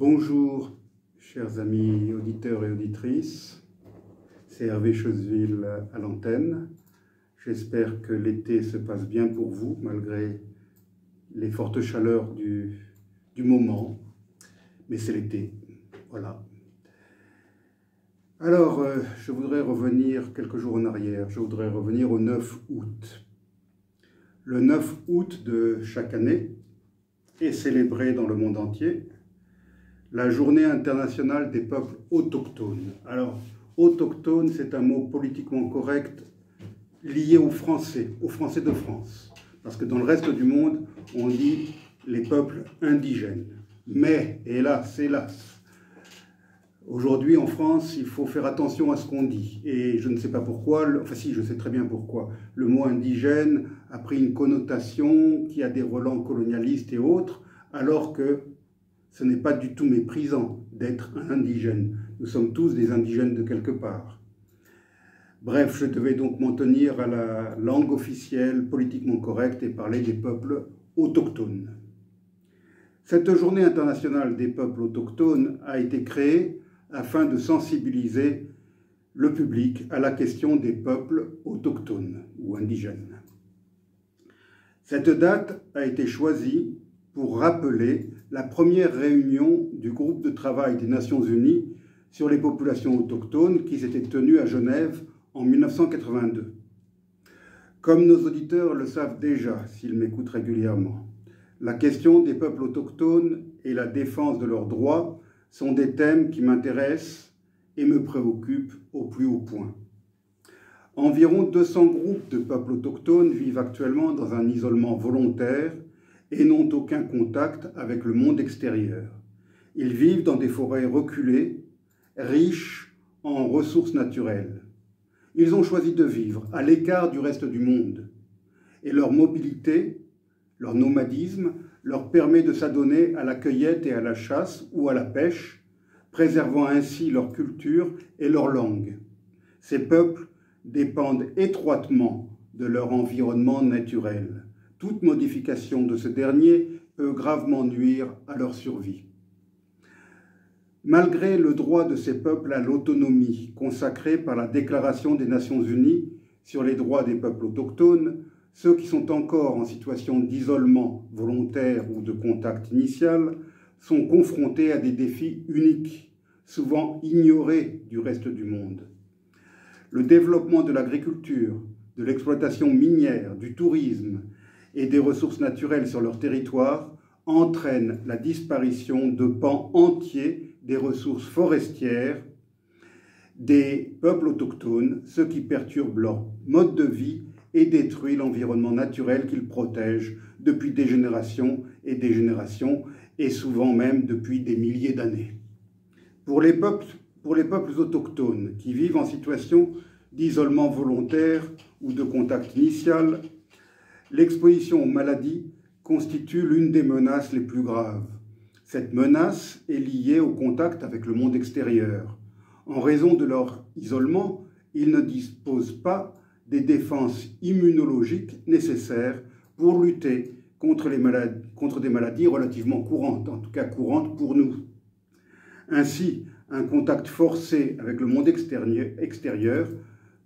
Bonjour, chers amis auditeurs et auditrices. C'est Hervé Choseville à l'antenne. J'espère que l'été se passe bien pour vous, malgré les fortes chaleurs du moment. Mais c'est l'été, voilà. Alors, je voudrais revenir quelques jours en arrière. Je voudrais revenir au 9 août. Le 9 août de chaque année est célébré dans le monde entier la Journée internationale des peuples autochtones. Alors, autochtone, c'est un mot politiquement correct lié aux Français de France. Parce que dans le reste du monde, on dit les peuples indigènes. Mais, hélas, aujourd'hui en France, il faut faire attention à ce qu'on dit. Et je ne sais pas pourquoi, enfin si, je sais très bien pourquoi. Le mot indigène a pris une connotation qui a des relents colonialistes et autres, alors que ce n'est pas du tout méprisant d'être un indigène. Nous sommes tous des indigènes de quelque part. Bref, je devais donc m'en tenir à la langue officielle, politiquement correcte, et parler des peuples autochtones. Cette journée internationale des peuples autochtones a été créée afin de sensibiliser le public à la question des peuples autochtones ou indigènes. Cette date a été choisie pour rappeler la première réunion du groupe de travail des Nations Unies sur les populations autochtones qui s'était tenue à Genève en 1982. Comme nos auditeurs le savent déjà, s'ils m'écoutent régulièrement, la question des peuples autochtones et la défense de leurs droits sont des thèmes qui m'intéressent et me préoccupent au plus haut point. Environ 200 groupes de peuples autochtones vivent actuellement dans un isolement volontaire et n'ont aucun contact avec le monde extérieur. Ils vivent dans des forêts reculées, riches en ressources naturelles. Ils ont choisi de vivre à l'écart du reste du monde. Et leur mobilité, leur nomadisme, leur permet de s'adonner à la cueillette et à la chasse ou à la pêche, préservant ainsi leur culture et leur langue. Ces peuples dépendent étroitement de leur environnement naturel. Toute modification de ce dernier peut gravement nuire à leur survie. Malgré le droit de ces peuples à l'autonomie consacré par la Déclaration des Nations Unies sur les droits des peuples autochtones, ceux qui sont encore en situation d'isolement volontaire ou de contact initial sont confrontés à des défis uniques, souvent ignorés du reste du monde. Le développement de l'agriculture, de l'exploitation minière, du tourisme et des ressources naturelles sur leur territoire entraîne la disparition de pans entiers des ressources forestières des peuples autochtones, ce qui perturbe leur mode de vie et détruit l'environnement naturel qu'ils protègent depuis des générations, et souvent même depuis des milliers d'années. Pour les peuples autochtones qui vivent en situation d'isolement volontaire ou de contact initial, l'exposition aux maladies constitue l'une des menaces les plus graves. Cette menace est liée au contact avec le monde extérieur. En raison de leur isolement, ils ne disposent pas des défenses immunologiques nécessaires pour lutter contre des maladies relativement courantes, en tout cas courantes pour nous. Ainsi, un contact forcé avec le monde extérieur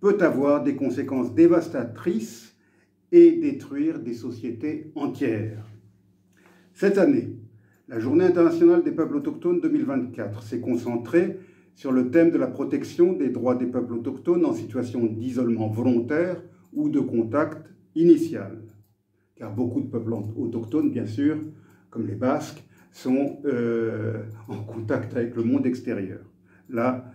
peut avoir des conséquences dévastatrices et détruire des sociétés entières. Cette année, la Journée internationale des peuples autochtones 2024 s'est concentrée sur le thème de la protection des droits des peuples autochtones en situation d'isolement volontaire ou de contact initial. Car beaucoup de peuples autochtones, bien sûr, comme les Basques, sont en contact avec le monde extérieur. Là,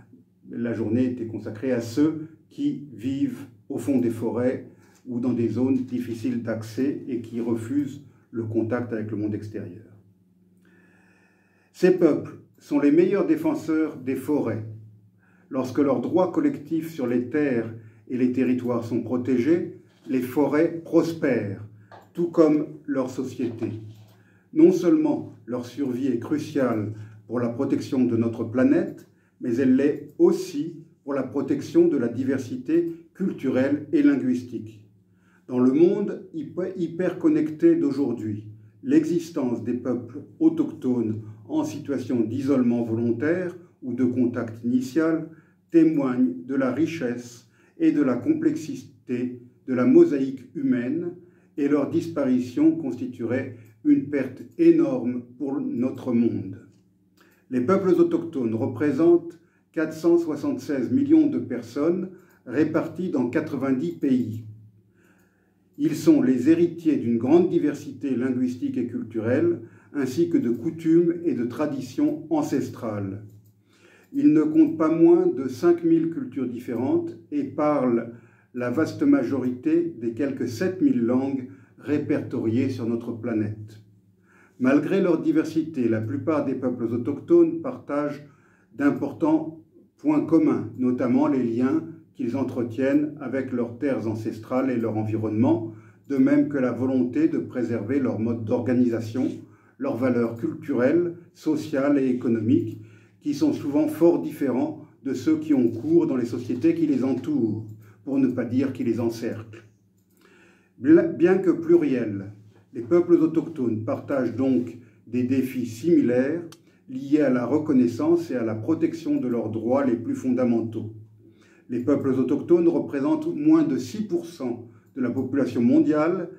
la journée était consacrée à ceux qui vivent au fond des forêts ou dans des zones difficiles d'accès et qui refusent le contact avec le monde extérieur. Ces peuples sont les meilleurs défenseurs des forêts. Lorsque leurs droits collectifs sur les terres et les territoires sont protégés, les forêts prospèrent, tout comme leur société. Non seulement leur survie est cruciale pour la protection de notre planète, mais elle l'est aussi pour la protection de la diversité culturelle et linguistique. Dans le monde hyper connecté d'aujourd'hui, l'existence des peuples autochtones en situation d'isolement volontaire ou de contact initial témoigne de la richesse et de la complexité de la mosaïque humaine, et leur disparition constituerait une perte énorme pour notre monde. Les peuples autochtones représentent 476 millions de personnes réparties dans 90 pays. Ils sont les héritiers d'une grande diversité linguistique et culturelle, ainsi que de coutumes et de traditions ancestrales. Ils ne comptent pas moins de 5000 cultures différentes et parlent la vaste majorité des quelques 7000 langues répertoriées sur notre planète. Malgré leur diversité, la plupart des peuples autochtones partagent d'importants points communs, notamment les liens qu'ils entretiennent avec leurs terres ancestrales et leur environnement, de même que la volonté de préserver leur mode d'organisation, leurs valeurs culturelles, sociales et économiques, qui sont souvent fort différents de ceux qui ont cours dans les sociétés qui les entourent, pour ne pas dire qui les encerclent. Bien que pluriels, les peuples autochtones partagent donc des défis similaires liés à la reconnaissance et à la protection de leurs droits les plus fondamentaux. Les peuples autochtones représentent moins de 6% de la population mondiale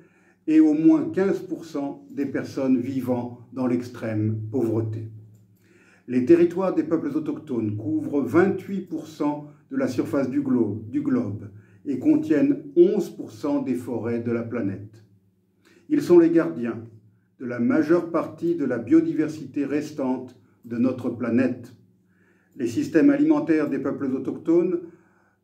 et au moins 15% des personnes vivant dans l'extrême pauvreté. Les territoires des peuples autochtones couvrent 28% de la surface du globe et contiennent 11% des forêts de la planète. Ils sont les gardiens de la majeure partie de la biodiversité restante de notre planète. Les systèmes alimentaires des peuples autochtones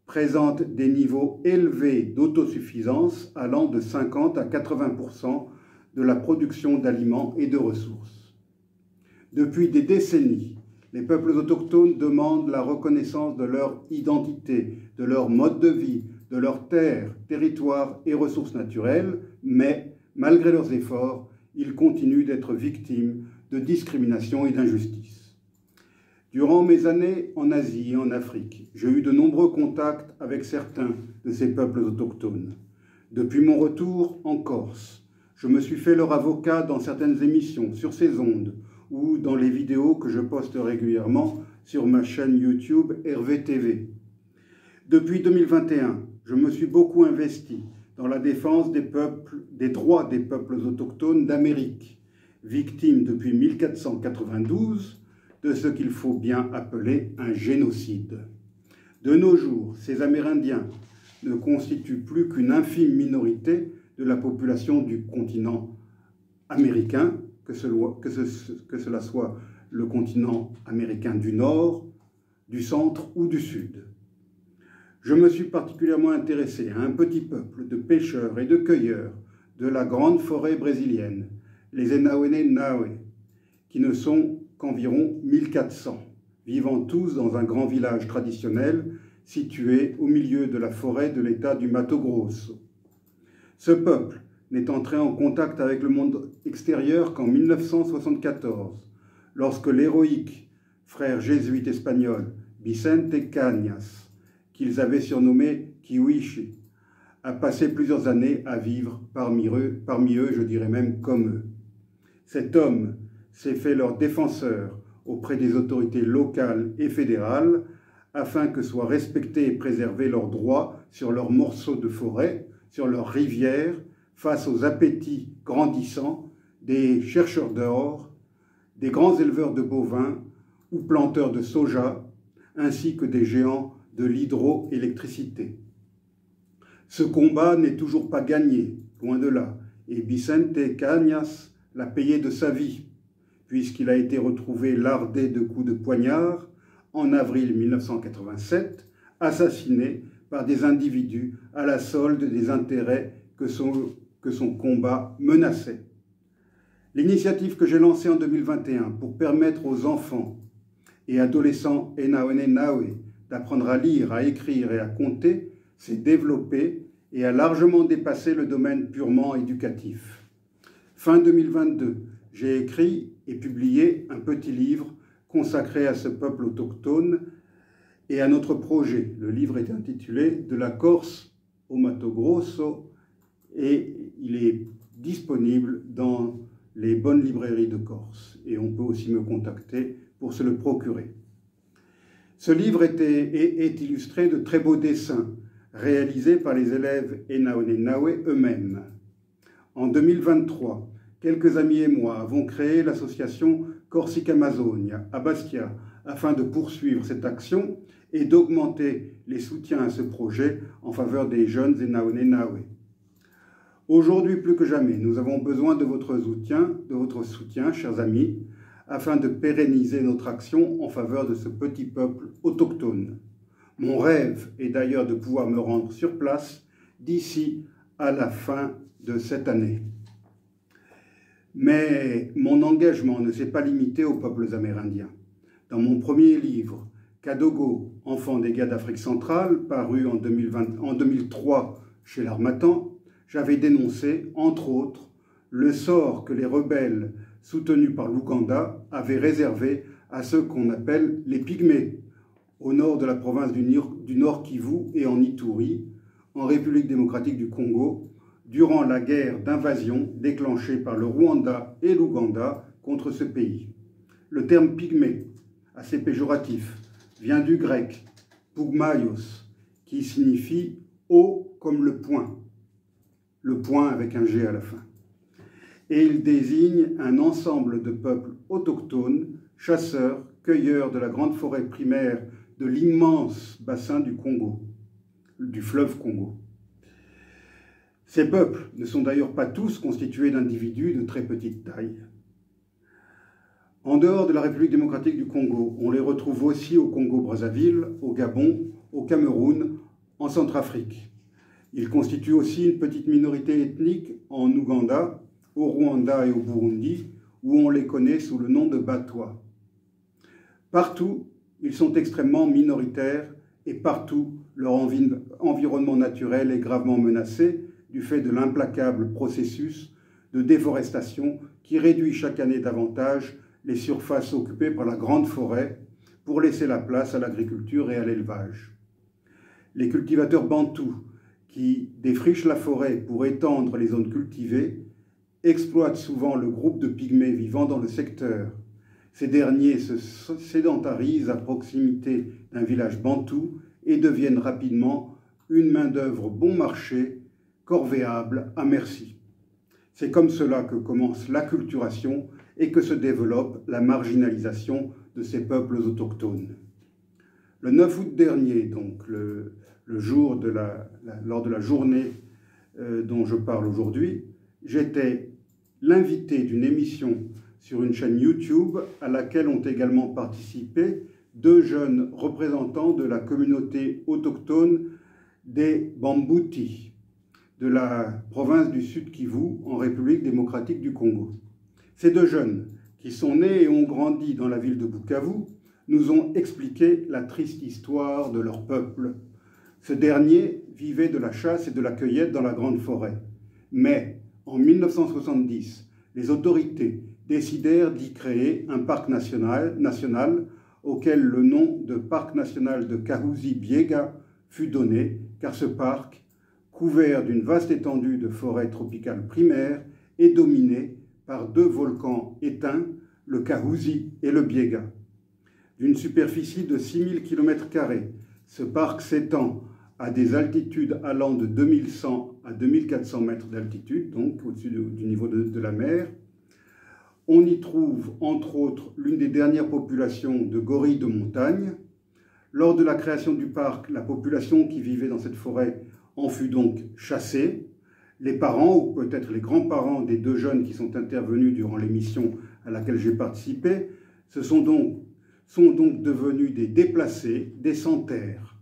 présentent des niveaux élevés d'autosuffisance allant de 50 à 80% de la production d'aliments et de ressources. Depuis des décennies, les peuples autochtones demandent la reconnaissance de leur identité, de leur mode de vie, de leurs terres, territoires et ressources naturelles, mais, malgré leurs efforts, ils continuent d'être victimes de discrimination et d'injustice. Durant mes années en Asie et en Afrique, j'ai eu de nombreux contacts avec certains de ces peuples autochtones. Depuis mon retour en Corse, je me suis fait leur avocat dans certaines émissions sur ces ondes ou dans les vidéos que je poste régulièrement sur ma chaîne YouTube Hervé TV. Depuis 2021, je me suis beaucoup investi dans la défense des droits des peuples autochtones d'Amérique, victimes depuis 1492 de ce qu'il faut bien appeler un génocide. De nos jours, ces Amérindiens ne constituent plus qu'une infime minorité de la population du continent américain, que cela soit le continent américain du Nord, du Centre ou du Sud. Je me suis particulièrement intéressé à un petit peuple de pêcheurs et de cueilleurs de la grande forêt brésilienne, les Enaoene-Nawe, qui ne sont qu'environ 1400, vivant tous dans un grand village traditionnel situé au milieu de la forêt de l'État du Mato Grosso. Ce peuple n'est entré en contact avec le monde extérieur qu'en 1974, lorsque l'héroïque frère jésuite espagnol Vicente Cañas, qu'ils avaient surnommé Kiwishi, a passé plusieurs années à vivre parmi eux, je dirais même comme eux. Cet homme s'est fait leur défenseur auprès des autorités locales et fédérales afin que soient respectés et préservés leurs droits sur leurs morceaux de forêt, sur leurs rivières, face aux appétits grandissants des chercheurs d'or, des grands éleveurs de bovins ou planteurs de soja, ainsi que des géants de l'hydroélectricité. Ce combat n'est toujours pas gagné, loin de là, et Vicente Cañas l'a payé de sa vie, puisqu'il a été retrouvé lardé de coups de poignard en avril 1987, assassiné par des individus à la solde des intérêts que son combat menaçait. L'initiative que j'ai lancée en 2021 pour permettre aux enfants et adolescents Enaoene-Nawe d'apprendre à lire, à écrire et à compter s'est développée et a largement dépassé le domaine purement éducatif. Fin 2022, j'ai écrit et publié un petit livre consacré à ce peuple autochtone et à notre projet. Le livre est intitulé « De la Corse au Mato Grosso » et il est disponible dans les bonnes librairies de Corse. Et on peut aussi me contacter pour se le procurer. Ce livre est illustré de très beaux dessins réalisés par les élèves Enaonenawe eux-mêmes. En 2023, quelques amis et moi avons créé l'association Corsica Amazonia à Bastia afin de poursuivre cette action et d'augmenter les soutiens à ce projet en faveur des jeunes Enaonenawe. Aujourd'hui, plus que jamais, nous avons besoin de votre soutien, chers amis, afin de pérenniser notre action en faveur de ce petit peuple autochtone. Mon rêve est d'ailleurs de pouvoir me rendre sur place d'ici à la fin de cette année. Mais mon engagement ne s'est pas limité aux peuples amérindiens. Dans mon premier livre, Kadogo, enfant des gars d'Afrique centrale, paru en 2003 chez l'Harmattan, j'avais dénoncé, entre autres, le sort que les rebelles soutenus par l'Ouganda avaient réservé à ceux qu'on appelle les Pygmées, au nord de la province du Nord Kivu et en Ituri, en République démocratique du Congo, durant la guerre d'invasion déclenchée par le Rwanda et l'Ouganda contre ce pays. Le terme pygmée, assez péjoratif, vient du grec pougmaios, qui signifie haut comme le point avec un G à la fin. Et il désigne un ensemble de peuples autochtones, chasseurs, cueilleurs de la grande forêt primaire de l'immense bassin du Congo, du fleuve Congo. Ces peuples ne sont d'ailleurs pas tous constitués d'individus de très petite taille. En dehors de la République démocratique du Congo, on les retrouve aussi au Congo-Brazzaville, au Gabon, au Cameroun, en Centrafrique. Ils constituent aussi une petite minorité ethnique en Ouganda, au Rwanda et au Burundi, où on les connaît sous le nom de Batwa. Partout, ils sont extrêmement minoritaires et partout, leur environnement naturel est gravement menacé du fait de l'implacable processus de déforestation qui réduit chaque année davantage les surfaces occupées par la grande forêt pour laisser la place à l'agriculture et à l'élevage. Les cultivateurs bantous qui défrichent la forêt pour étendre les zones cultivées exploitent souvent le groupe de pygmées vivant dans le secteur. Ces derniers se sédentarisent à proximité d'un village bantou et deviennent rapidement une main-d'œuvre bon marché, corvéable à merci. C'est comme cela que commence l'acculturation et que se développe la marginalisation de ces peuples autochtones. Le 9 août dernier, donc le jour lors de la journée dont je parle aujourd'hui, j'étais l'invité d'une émission sur une chaîne YouTube à laquelle ont également participé 2 jeunes représentants de la communauté autochtone des Bambouti, de la province du Sud Kivu, en République démocratique du Congo. Ces 2 jeunes, qui sont nés et ont grandi dans la ville de Bukavu, nous ont expliqué la triste histoire de leur peuple. Ce dernier vivait de la chasse et de la cueillette dans la grande forêt. Mais, en 1970, les autorités décidèrent d'y créer un parc national auquel le nom de Parc national de Kahuzi-Biega fut donné, car ce parc, couvert d'une vaste étendue de forêt tropicale primaire, est dominé par 2 volcans éteints, le Kahuzi et le Biega. D'une superficie de 6000 km², ce parc s'étend à des altitudes allant de 2100 à 2400 mètres d'altitude, donc au-dessus du niveau de la mer. On y trouve, entre autres, l'une des dernières populations de gorilles de montagne. Lors de la création du parc, la population qui vivait dans cette forêt en fut donc chassée. Les parents, ou peut-être les grands-parents des 2 jeunes qui sont intervenus durant l'émission à laquelle j'ai participé, sont donc devenus des déplacés, des sans-terre.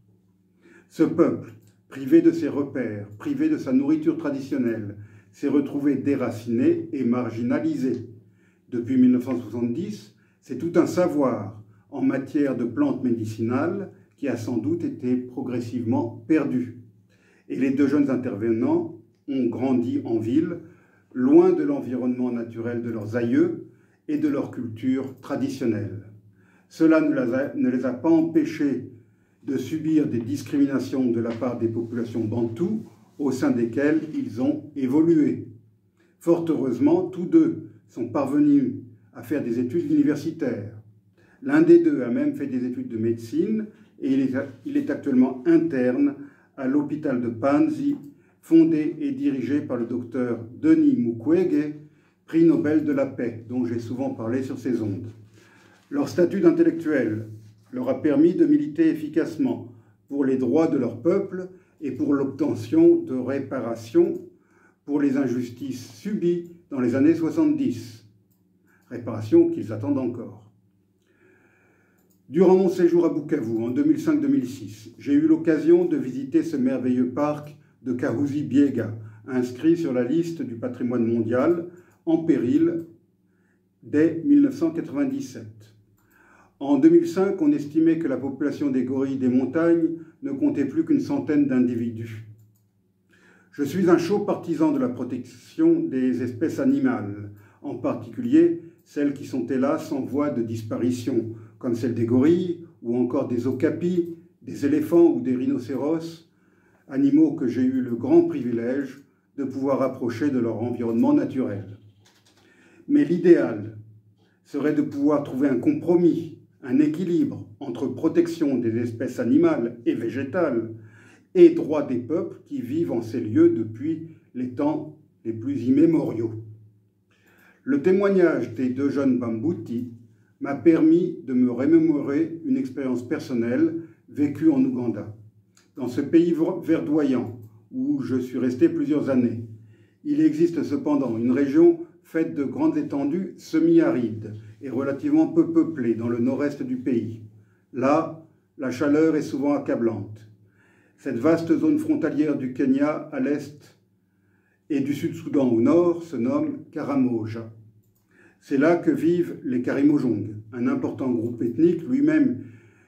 Ce peuple, privé de ses repères, privé de sa nourriture traditionnelle, s'est retrouvé déraciné et marginalisé. Depuis 1970, c'est tout un savoir en matière de plantes médicinales qui a sans doute été progressivement perdu. Et les 2 jeunes intervenants ont grandi en ville, loin de l'environnement naturel de leurs aïeux et de leur culture traditionnelle. Cela ne les a pas empêchés de subir des discriminations de la part des populations bantoues au sein desquelles ils ont évolué. Fort heureusement, tous 2 sont parvenus à faire des études universitaires. L'un des deux a même fait des études de médecine et il est actuellement interne à l'hôpital de Panzi, fondé et dirigé par le docteur Denis Mukwege, prix Nobel de la paix, dont j'ai souvent parlé sur ces ondes. Leur statut d'intellectuel leur a permis de militer efficacement pour les droits de leur peuple et pour l'obtention de réparations pour les injustices subies dans les années 70, réparations qu'ils attendent encore. Durant mon séjour à Bukavu en 2005-2006, j'ai eu l'occasion de visiter ce merveilleux parc de Kahuzi-Biega, inscrit sur la liste du patrimoine mondial, en péril dès 1997. En 2005, on estimait que la population des gorilles des montagnes ne comptait plus qu'une centaine d'individus. Je suis un chaud partisan de la protection des espèces animales, en particulier celles qui sont hélas en voie de disparition, comme celle des gorilles ou encore des okapis, des éléphants ou des rhinocéros, animaux que j'ai eu le grand privilège de pouvoir approcher de leur environnement naturel. Mais l'idéal serait de pouvoir trouver un compromis, un équilibre entre protection des espèces animales et végétales et droits des peuples qui vivent en ces lieux depuis les temps les plus immémoriaux. Le témoignage des deux jeunes Bambuti m'a permis de me remémorer une expérience personnelle vécue en Ouganda. Dans ce pays verdoyant où je suis resté plusieurs années, il existe cependant une région faite de grandes étendues semi-arides et relativement peu peuplées dans le nord-est du pays. Là, la chaleur est souvent accablante. Cette vaste zone frontalière du Kenya à l'est et du Sud-Soudan au nord se nomme Karamoja. C'est là que vivent les Karimojong, un important groupe ethnique lui-même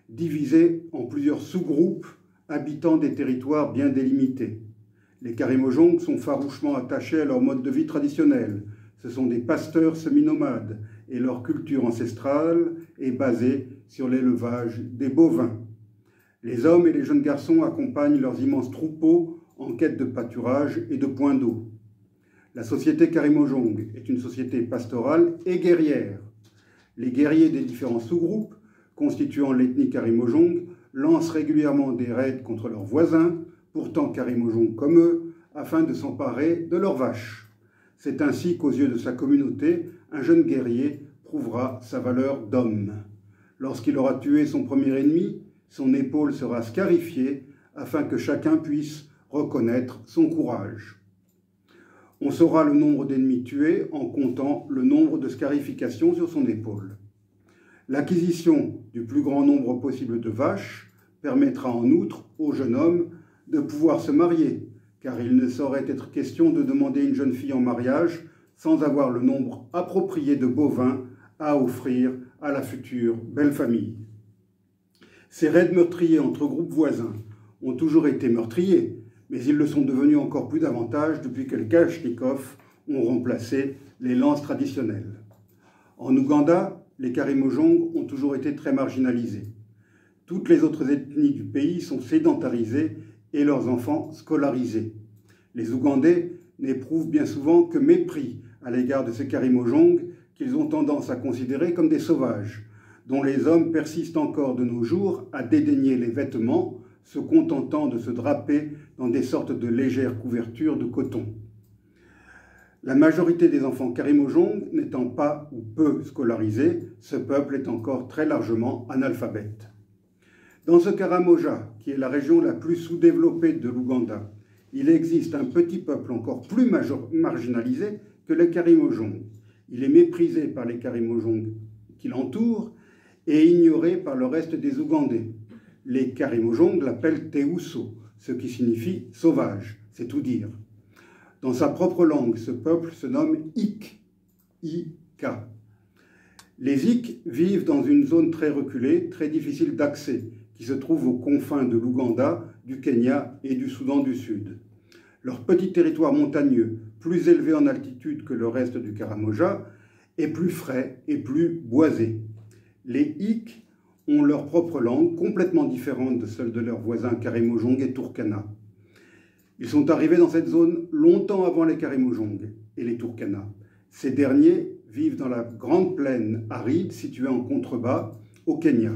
divisé en plusieurs sous-groupes habitant des territoires bien délimités. Les Karimojong sont farouchement attachés à leur mode de vie traditionnel. Ce sont des pasteurs semi-nomades et leur culture ancestrale est basée sur l'élevage des bovins. Les hommes et les jeunes garçons accompagnent leurs immenses troupeaux en quête de pâturage et de points d'eau. La société Karimojong est une société pastorale et guerrière. Les guerriers des différents sous-groupes constituant l'ethnie Karimojong lancent régulièrement des raids contre leurs voisins, pourtant Karimojong comme eux, afin de s'emparer de leurs vaches. C'est ainsi qu'aux yeux de sa communauté, un jeune guerrier prouvera sa valeur d'homme. Lorsqu'il aura tué son premier ennemi, son épaule sera scarifiée afin que chacun puisse reconnaître son courage. On saura le nombre d'ennemis tués en comptant le nombre de scarifications sur son épaule. L'acquisition du plus grand nombre possible de vaches permettra en outre au jeune homme de pouvoir se marier, car il ne saurait être question de demander une jeune fille en mariage sans avoir le nombre approprié de bovins à offrir à la future belle famille. Ces raids meurtriers entre groupes voisins ont toujours été meurtriers, mais ils le sont devenus encore plus davantage depuis que les Kalachnikovs ont remplacé les lances traditionnelles. En Ouganda, les Karimojong ont toujours été très marginalisés. Toutes les autres ethnies du pays sont sédentarisées et leurs enfants scolarisés. Les Ougandais n'éprouvent bien souvent que mépris à l'égard de ces Karimojong qu'ils ont tendance à considérer comme des sauvages, dont les hommes persistent encore de nos jours à dédaigner les vêtements, se contentant de se draper dans des sortes de légères couvertures de coton. La majorité des enfants Karimojong n'étant pas ou peu scolarisés, ce peuple est encore très largement analphabète. Dans ce Karamoja, qui est la région la plus sous-développée de l'Ouganda, il existe un petit peuple encore plus marginalisé que les Karimojong. Il est méprisé par les Karimojong qui l'entourent et ignoré par le reste des Ougandais. Les Karimojong l'appellent Teuso, ce qui signifie sauvage, c'est tout dire. Dans sa propre langue, ce peuple se nomme Ik, I-K. Les Ik vivent dans une zone très reculée, très difficile d'accès, qui se trouve aux confins de l'Ouganda, du Kenya et du Soudan du Sud. Leur petit territoire montagneux, plus élevé en altitude que le reste du Karamoja, est plus frais et plus boisé. Les Ik ont leur propre langue, complètement différente de celle de leurs voisins Karimojong et Turkana. Ils sont arrivés dans cette zone longtemps avant les Karimojong et les Turkana. Ces derniers vivent dans la grande plaine aride située en contrebas au Kenya.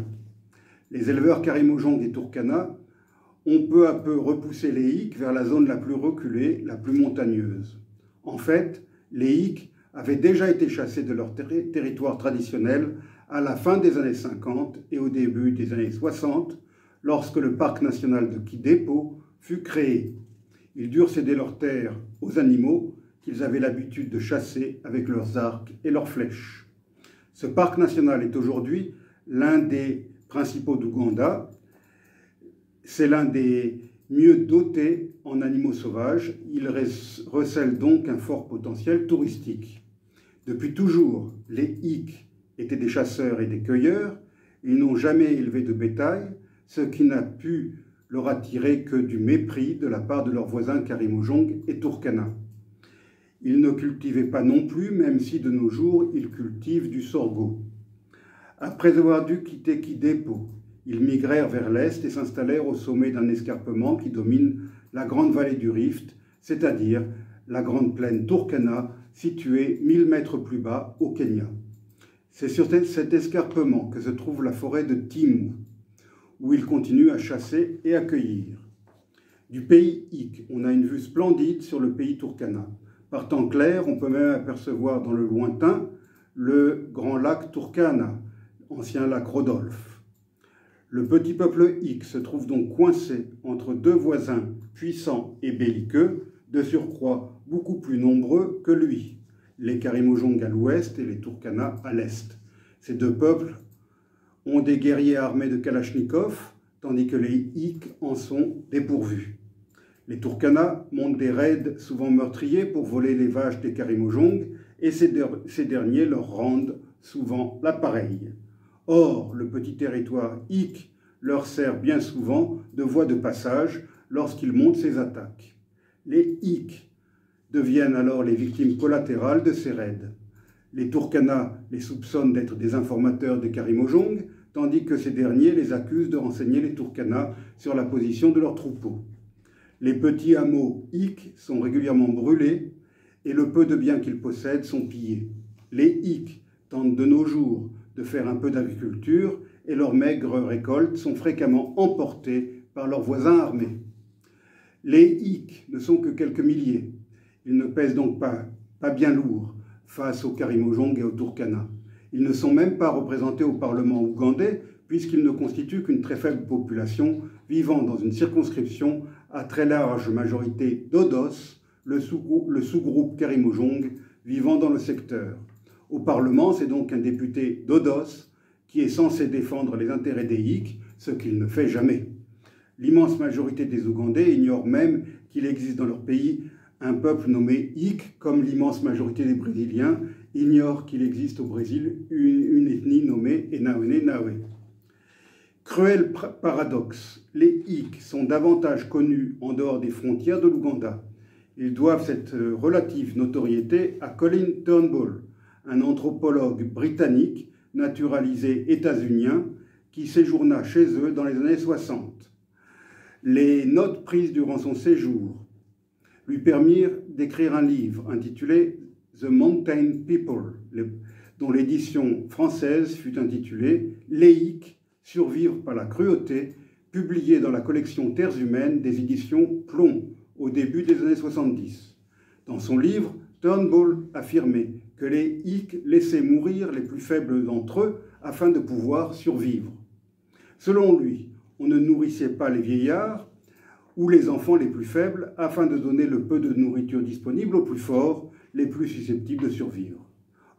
Les éleveurs Karimojong et Turkana ont peu à peu repoussé les Hicks vers la zone la plus reculée, la plus montagneuse. En fait, les Hicks avaient déjà été chassés de leur territoire traditionnel à la fin des années 50 et au début des années 60, lorsque le parc national de Kidepo fut créé. Ils durent céder leurs terres aux animaux qu'ils avaient l'habitude de chasser avec leurs arcs et leurs flèches. Ce parc national est aujourd'hui l'un des principaux d'Ouganda. C'est l'un des mieux dotés en animaux sauvages. Il recèle donc un fort potentiel touristique. Depuis toujours, les Hicks étaient des chasseurs et des cueilleurs. Ils n'ont jamais élevé de bétail, ce qui n'a pu leur attirer que du mépris de la part de leurs voisins Karimojong et Turkana. Ils ne cultivaient pas non plus, même si de nos jours, ils cultivent du sorgho. Après avoir dû quitter Kidepo, ils migrèrent vers l'est et s'installèrent au sommet d'un escarpement qui domine la grande vallée du Rift, c'est-à-dire la grande plaine Turkana, située 1000 mètres plus bas au Kenya. C'est sur cet escarpement que se trouve la forêt de Timu, où ils continuent à chasser et à cueillir. Du pays Hick, on a une vue splendide sur le pays Turkana. Par temps clair, on peut même apercevoir dans le lointain le grand lac Turkana, ancien lac Rodolphe. Le petit peuple Hick se trouve donc coincé entre deux voisins puissants et belliqueux, de surcroît beaucoup plus nombreux que lui, les Karimojong à l'ouest et les Turkana à l'est. Ces deux peuples ont des guerriers armés de Kalachnikov, tandis que les Hick en sont dépourvus. Les Turkana montent des raids souvent meurtriers pour voler les vaches des Karimojong, et ces derniers leur rendent souvent l'appareil. Or, le petit territoire Hick leur sert bien souvent de voie de passage lorsqu'ils montent ces attaques. Les Hick deviennent alors les victimes collatérales de ces raids. Les Turkana les soupçonnent d'être des informateurs des Karimojong, tandis que ces derniers les accusent de renseigner les Turkana sur la position de leurs troupeaux. Les petits hameaux Hick sont régulièrement brûlés et le peu de biens qu'ils possèdent sont pillés. Les Hick tentent de nos jours de faire un peu d'agriculture et leurs maigres récoltes sont fréquemment emportées par leurs voisins armés. Les Hick ne sont que quelques milliers. Ils ne pèsent donc pas bien lourd face aux Karimojong et aux Turkana. Ils ne sont même pas représentés au Parlement ougandais puisqu'ils ne constituent qu'une très faible population vivant dans une circonscription à très large majorité d'Odos, le sous-groupe Karimojong vivant dans le secteur. Au Parlement, c'est donc un député d'Odos qui est censé défendre les intérêts des Hick, ce qu'il ne fait jamais. L'immense majorité des Ougandais ignore même qu'il existe dans leur pays un peuple nommé Hick, comme l'immense majorité des Brésiliens ignore qu'il existe au Brésil une ethnie nommée Enaoné-Naoué. Cruel paradoxe, les Hick sont davantage connus en dehors des frontières de l'Ouganda. Ils doivent cette relative notoriété à Colin Turnbull, un anthropologue britannique naturalisé états-unien qui séjourna chez eux dans les années 60. Les notes prises durant son séjour lui permirent d'écrire un livre intitulé « The Mountain People », dont l'édition française fut intitulée « Les Hick, survivre par la cruauté », publié dans la collection Terres humaines des éditions Plomb au début des années 70. Dans son livre, Turnbull affirmait que les Hick laissaient mourir les plus faibles d'entre eux afin de pouvoir survivre. Selon lui, on ne nourrissait pas les vieillards ou les enfants les plus faibles afin de donner le peu de nourriture disponible aux plus forts, les plus susceptibles de survivre.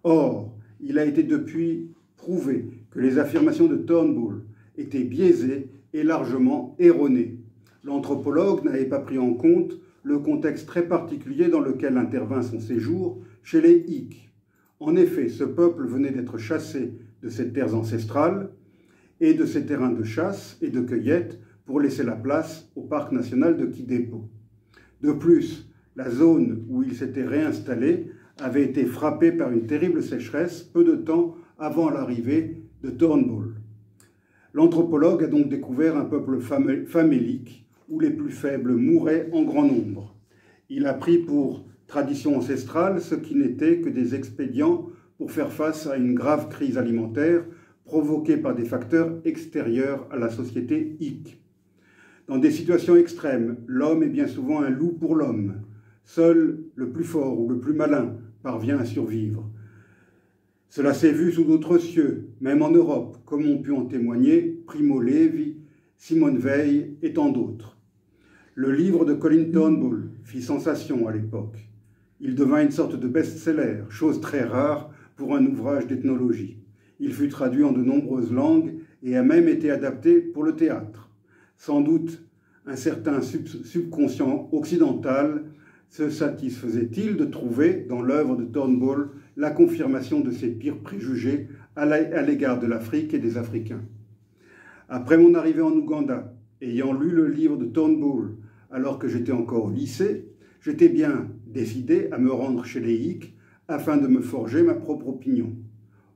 Or, il a été depuis prouvé que les affirmations de Turnbull étaient biaisées et largement erronées. L'anthropologue n'avait pas pris en compte le contexte très particulier dans lequel intervint son séjour chez les Hick. En effet, ce peuple venait d'être chassé de ses terres ancestrales et de ses terrains de chasse et de cueillette pour laisser la place au parc national de Kidepo. De plus, la zone où il s'était réinstallé avait été frappée par une terrible sécheresse peu de temps avant l'arrivée de Turnbull. L'anthropologue a donc découvert un peuple famélique où les plus faibles mouraient en grand nombre. Il a pris pour tradition ancestrale ce qui n'était que des expédients pour faire face à une grave crise alimentaire provoquée par des facteurs extérieurs à la société hic. Dans des situations extrêmes, l'homme est bien souvent un loup pour l'homme. Seul le plus fort ou le plus malin parvient à survivre. Cela s'est vu sous d'autres cieux, même en Europe, comme ont pu en témoigner Primo Levi, Simone Veil et tant d'autres. Le livre de Colin Turnbull fit sensation à l'époque. Il devint une sorte de best-seller, chose très rare pour un ouvrage d'ethnologie. Il fut traduit en de nombreuses langues et a même été adapté pour le théâtre. Sans doute, un certain subconscient occidental se satisfaisait-il de trouver dans l'œuvre de Turnbull la confirmation de ses pires préjugés à l'égard de l'Afrique et des Africains. Après mon arrivée en Ouganda, ayant lu le livre de Turnbull alors que j'étais encore au lycée, j'étais bien décidé à me rendre chez les Hic afin de me forger ma propre opinion.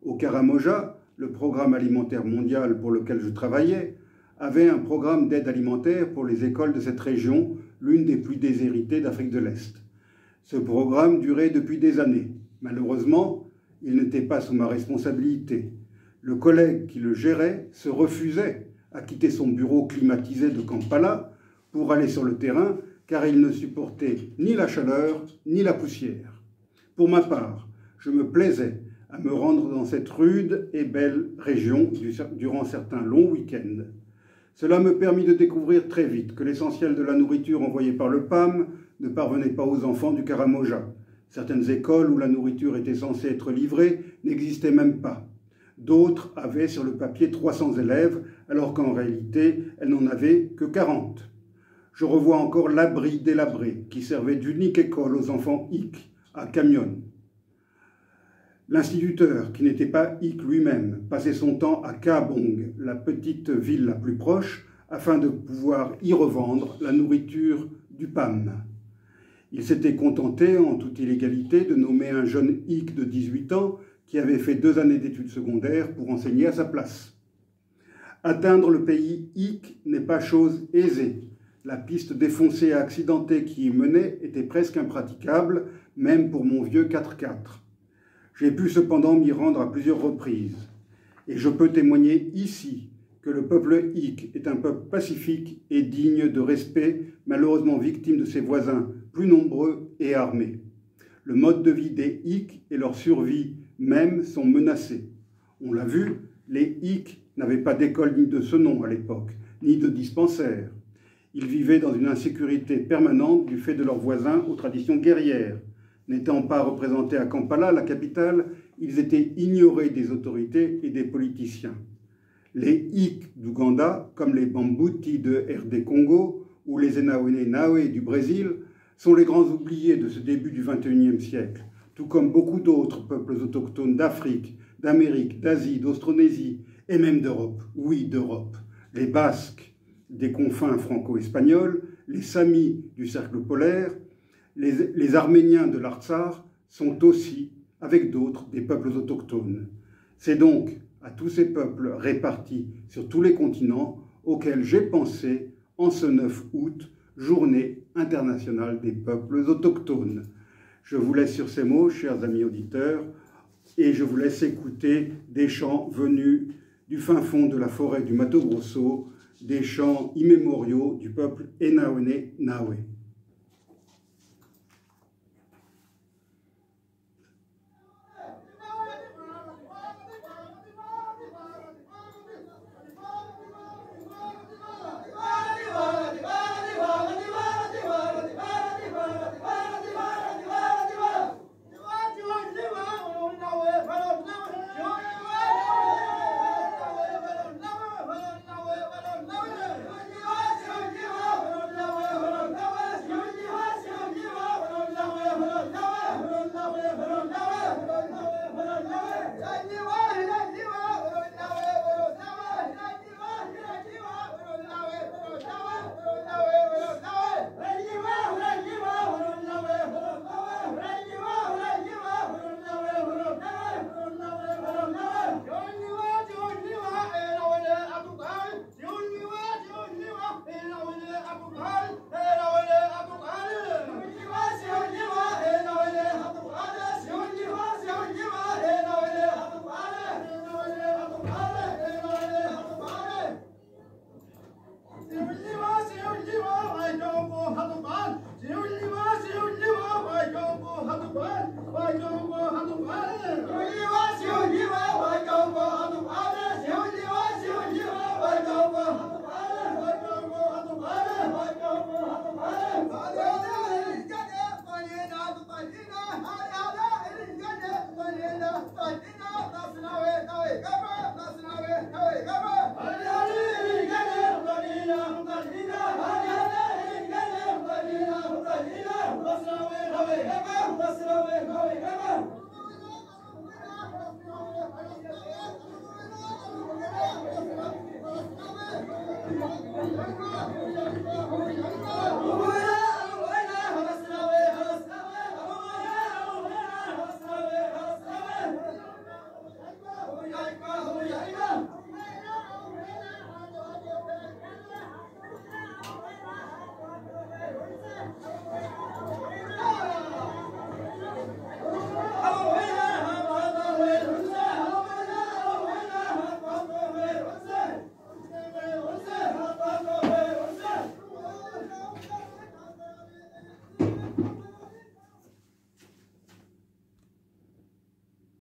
Au Karamoja, le programme alimentaire mondial pour lequel je travaillais avait un programme d'aide alimentaire pour les écoles de cette région, l'une des plus déshéritées d'Afrique de l'Est. Ce programme durait depuis des années. Malheureusement, il n'était pas sous ma responsabilité. Le collègue qui le gérait se refusait à quitter son bureau climatisé de Kampala pour aller sur le terrain, car il ne supportait ni la chaleur ni la poussière. Pour ma part, je me plaisais à me rendre dans cette rude et belle région durant certains longs week-ends. Cela me permit de découvrir très vite que l'essentiel de la nourriture envoyée par le PAM ne parvenait pas aux enfants du Karamoja. Certaines écoles où la nourriture était censée être livrée n'existaient même pas. D'autres avaient sur le papier 300 élèves, alors qu'en réalité, elles n'en avaient que 40. Je revois encore l'abri délabré, qui servait d'unique école aux enfants hic, à Camion. L'instituteur, qui n'était pas hic lui-même, passait son temps à Kabong, la petite ville la plus proche, afin de pouvoir y revendre la nourriture du PAM. Il s'était contenté, en toute illégalité, de nommer un jeune hic de 18 ans qui avait fait 2 années d'études secondaires pour enseigner à sa place. Atteindre le pays hic n'est pas chose aisée. La piste défoncée et accidentée qui y menait était presque impraticable, même pour mon vieux 4x4. J'ai pu cependant m'y rendre à plusieurs reprises. Et je peux témoigner ici que le peuple hic est un peuple pacifique et digne de respect, malheureusement victime de ses voisins plus nombreux et armés. Le mode de vie des hic et leur survie même sont menacés. On l'a vu, les hic n'avaient pas d'école ni de ce nom à l'époque, ni de dispensaire. Ils vivaient dans une insécurité permanente du fait de leurs voisins aux traditions guerrières. N'étant pas représentés à Kampala, la capitale, ils étaient ignorés des autorités et des politiciens. Les hic d'Ouganda, comme les Bambuti de RD Congo ou les Enaoné Nawe du Brésil, sont les grands oubliés de ce début du XXIe siècle, tout comme beaucoup d'autres peuples autochtones d'Afrique, d'Amérique, d'Asie, d'Australésie et même d'Europe. Oui, d'Europe. Les Basques des confins franco-espagnols, les Samis du cercle polaire, les Arméniens de l'Artsar sont aussi, avec d'autres, des peuples autochtones. C'est donc à tous ces peuples répartis sur tous les continents auxquels j'ai pensé en ce 9 août, journée internationale des peuples autochtones. Je vous laisse sur ces mots, chers amis auditeurs, et je vous laisse écouter des chants venus du fin fond de la forêt du Mato Grosso, des chants immémoriaux du peuple Enaoné Nawe.